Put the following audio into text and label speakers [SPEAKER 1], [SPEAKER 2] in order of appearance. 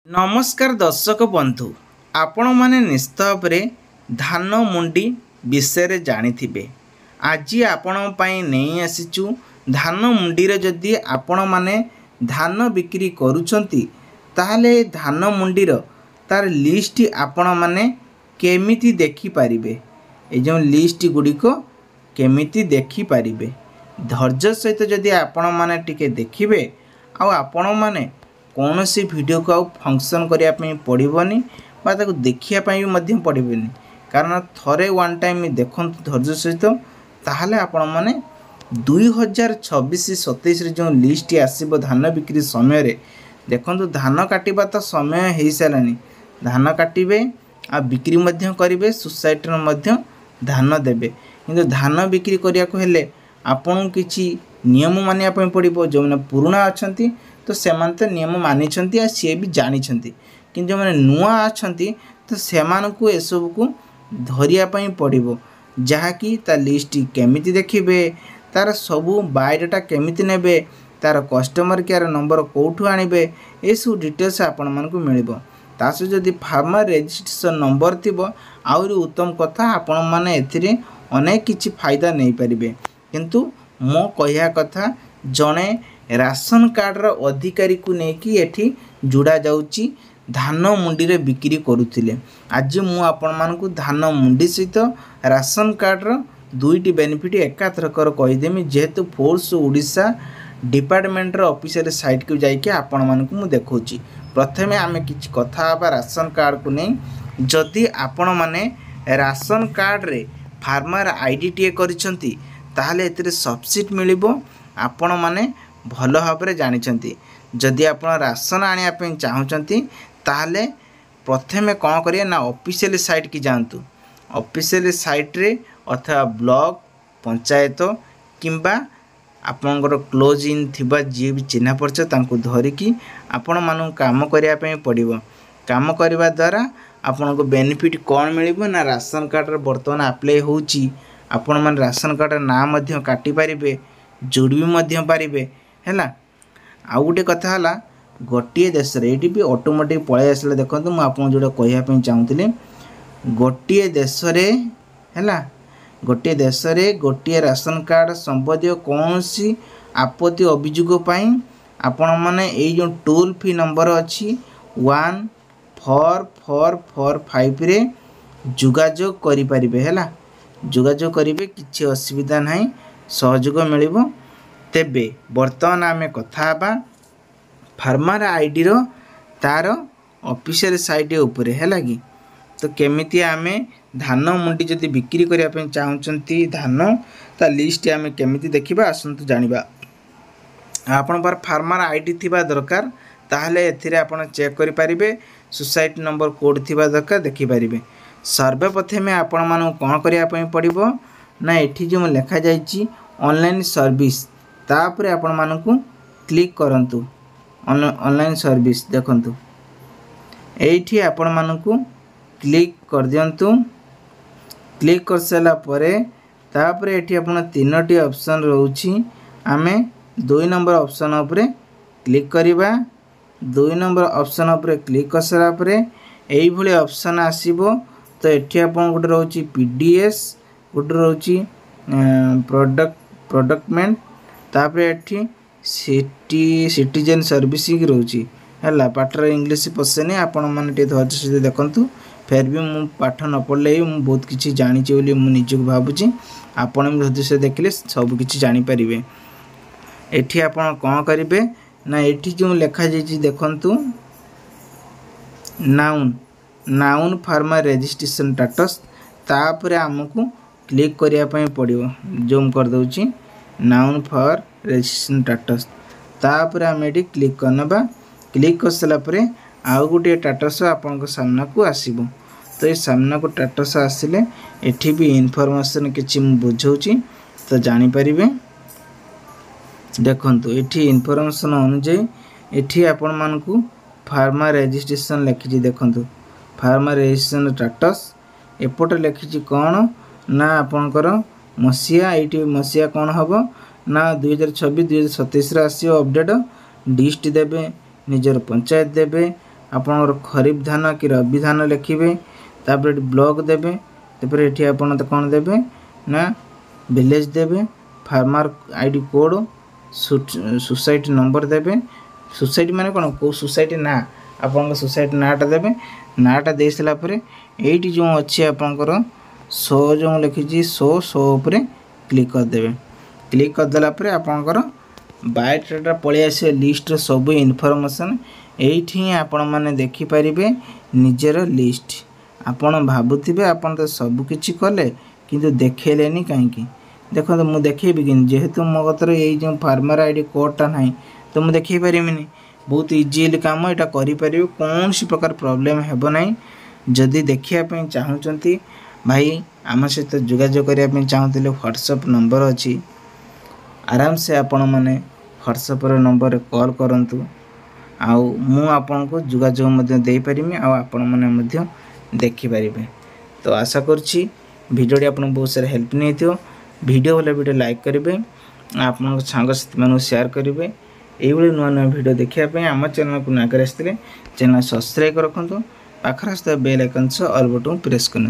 [SPEAKER 1] नमस्कार दर्शक बंधु आपण माने निश्चित भाव धान मुंडी विषय जानी आज आपण नहीं आसीचु धान मुंडी जदि आपण माने धान बिक्री करुछंती ताहले धान मुंडीर तार लिस्ट आपण माने केमिति देखि पारिबे ए जो लिस्ट गुड़िक केमिति देखि पारिबे धैर्य सहित जदि आपण माने टिके देखिबे आ आपण माने कौन सी वीडियो को फंक्शन करने पड़ोनी देखापी भी पड़ोनी कारण थरे वन टाइम देखु धैर्य सहित ताहले आपण मैंने 2026-27 जो लिस्ट आसब धान बिक्री समय देखु धान काटिबा तो समय हो सारा धान काटे आ बिक्री करेंगे सोसाइटी धान देवे कि धान बिक्री करने को हेले आपन किसी नियम मानिया पड़ो जो मैंने पुराणा अच्छा तो से नियम मानी सी भी जानी कि जो मैंने नुआ अच्छा तो से एसबू को धरियापी पड़ो जहाँकि तार लिस्ट केमिति देखिए तार सबू बायोडाटा केमिति नेबे तार कस्टमर केयर नंबर कौटू आणबे ये सब डिटेल्स आपण मानकु मिलिबो तास जदि फार्मर रजिस्ट्रेशन नंबर थिबो आउरी उत्तम कथा आपण माने एथिरे अनेक किछि फायदा नहीं पारिबे किंतु मो कहिया कथा जणे राशन कार्ड रो अधिकारी को नेकी एठी जुड़ा जाउची धान मुंडी रे बिक्री करुथिले आज मु आपण मानकु धान मुंडी सहित राशन कार्ड रो दुईटी बेनिफिट एकाथरकर कहीदेमी जेहेतु फोर्स ओडिशा डिपार्टमेंट रो ऑफिशियल साइट को जाइके आपण मानकु मु देखौची प्रथमे आमे किछि कथा बा राशन कार्ड को नै जदि आपण माने राशन कार्ड रे फार्मर आईडी टीए करिसंती ताहले एतरे सब्सिडी मिलिबो आपण माने भल भाव जानी जदि आप राशन आने चाहूँगी ताहले प्रथमे कौन करिए ना ऑफिशियल साइट की जातु ऑफिशियल साइट रे अथवा ब्लॉक पंचायत किंबा आपंकर क्लोज इन थिबा जी भी चिन्ह परिचय तांको धरिकी आपण मानु काम करने पड़ो काम करने द्वारा आपन को बेनिफिट कौन मिलिबो ना राशन कार्ड रे बर्तमान अप्लाई होउची आपण मन राशन कार्ड ना मध्य काटी पारिबे जोड़ी भी पारिबे हैला आउ गोटे कथा है गोटे देश ये भी ऑटोमेटिक पलि आसला देखो मुझे आपको जोटा कहवाई चाहूँगी गोटे देश है गोटे देश गोटे राशन कार्ड संबंधी कौन सी आपत्ति अभियोग आपण मैंने ये जो टोल फ्री नंबर अच्छी 1445 रे जोगाजोग करें है जोगाजोग करेंगे किसी असुविधा ना सहयोग मिल तेबे बर्तमान आम कथा फार्मर आईडी रो तार ऑफिशियल साइट उपरे है कि तो केमिति आमे धान मुंडी जदि बिक्री करने चाहूँगी धान ता लिस्ट आम केमिति देखिबा आसंतु जानिबा आपण पर फार्मर आईडी थिबा दरकार ताहले एथिरे आपण चेक करि परिबे सोसाइटी नंबर कोड थिबा दरकार देखि परिबे सर्वप्रथमे आपण मानु कोन करिया पड़िबो ना एठी जो लिखा जाइछि ऑनलाइन सर्विस तापरे आपण मानकु क्लिक करंतु ऑनलाइन सर्विस देखंतु एठी आपण मानकु क्लिक कर दियंतु क्लिक कर साला परे तापरे एठी आपण तीनोटी ऑप्शन रहउछि आमे 2 नंबर ऑप्शन उपरे क्लिक करिबा 2 नंबर ऑप्शन उपरे क्लिक कर साला परे एई भली ऑप्शन आसीबो तो एठी आपण गोटे रहउछि पीडीएस गोटे रहउछि प्रोडक्टमेंट तापर एठी सिटीजन सर्विसिंग रोची है पाठर इंग्लीश पशेनी आपण मैंने धैर्य सहित देखूँ फिर भी मु पाठ न पढ़ले ही बहुत किसी जानी बोली मुझे भावुँ आपण भी धैर्य सहित देखिले सबकि जापर एठी आपण कौन करेंगे ना एठी जो लिखा जाइए देखु नाउन फार्मर रजिस्ट्रेशन स्टेटस तापर आमको क्लिक करने पड़ो जूम कर दूची नाउन फॉर रजिस्ट्रेशन स्टेटस तापर आम ये क्लिक करना क्लिक कर सारापर आउ गोटे स्टेटस आपण सामना को आसब तो ये सामना को स्टेटस आसिले एठी भी इनफॉरमेशन किसी बुझाऊँगी तो जानीपर देखंतु एठी इनफॉरमेशन अनुଯାୟୀ एठी आपण मानकु फार्मर रजिस्ट्रेशन लिखी देखंतु फार्मर रजिस्ट्रेशन स्टेटस एपटे लिखी कौन ना आपणकर मसीहा ये मसीहा कौन हम ना 2026-2027 आसो अपडेट डिस्ट देवे निजर पंचायत देवे आपणकर खरीफ धान कि रबी धान लिखिए तापर ये ब्लॉक देवे तापर ये आपण कौन देवे ना विलेज देवे farmer ID code society number देवे सोसाइटी माने कौन को सोसाइटी ना आपन सोसाइटी नाटा देवे नाटा दे सारा ये जो अच्छी आपंकर 100 जो लिखी 100 उपरे क्लिक करदे क्लिक करदेला आपंकर बायोडाटा पलि आस लिस्ट सब इनफॉरमेशन ये आपण मैंने देखिपारे निजर लिस्ट आपण भावुवे आपन तो सबकि कले किंतु देखलेनी कहीं देखो मुझे देखेबी कि जेहेतु मो कतर ये जो फार्मर आईडी कोडटा ना तो मुझे देखी पारिनी बहुत इजिली काम यहाँ करें कौन सी प्रकार प्रोब्लेम हेब ना जदि देखापी चाहूँगी भाई आम सहित जोगाजोग करने चाहूँगे व्हाट्सएप नंबर अच्छी आराम से आपण मैंने व्हाट्सएप नंबर कॉल करंतु आउ मु आपन को जोगाजोग दे पारिमी आपण मैंने देखिपारे। तो आशा करुँची भिडियोटी आपन बहुत सारा हेल्प नहीं थो वीडियो भले वीडियो लाइक करेंगे आपण सांगसाथी मानक शेयर करेंगे ये नुआ नुआ वीडियो देखापी आम चैनल को नाकर आसते चैनल सब्सक्राइब रखुँ पाखर बेल आइकन ऑल बटन प्रेस कर।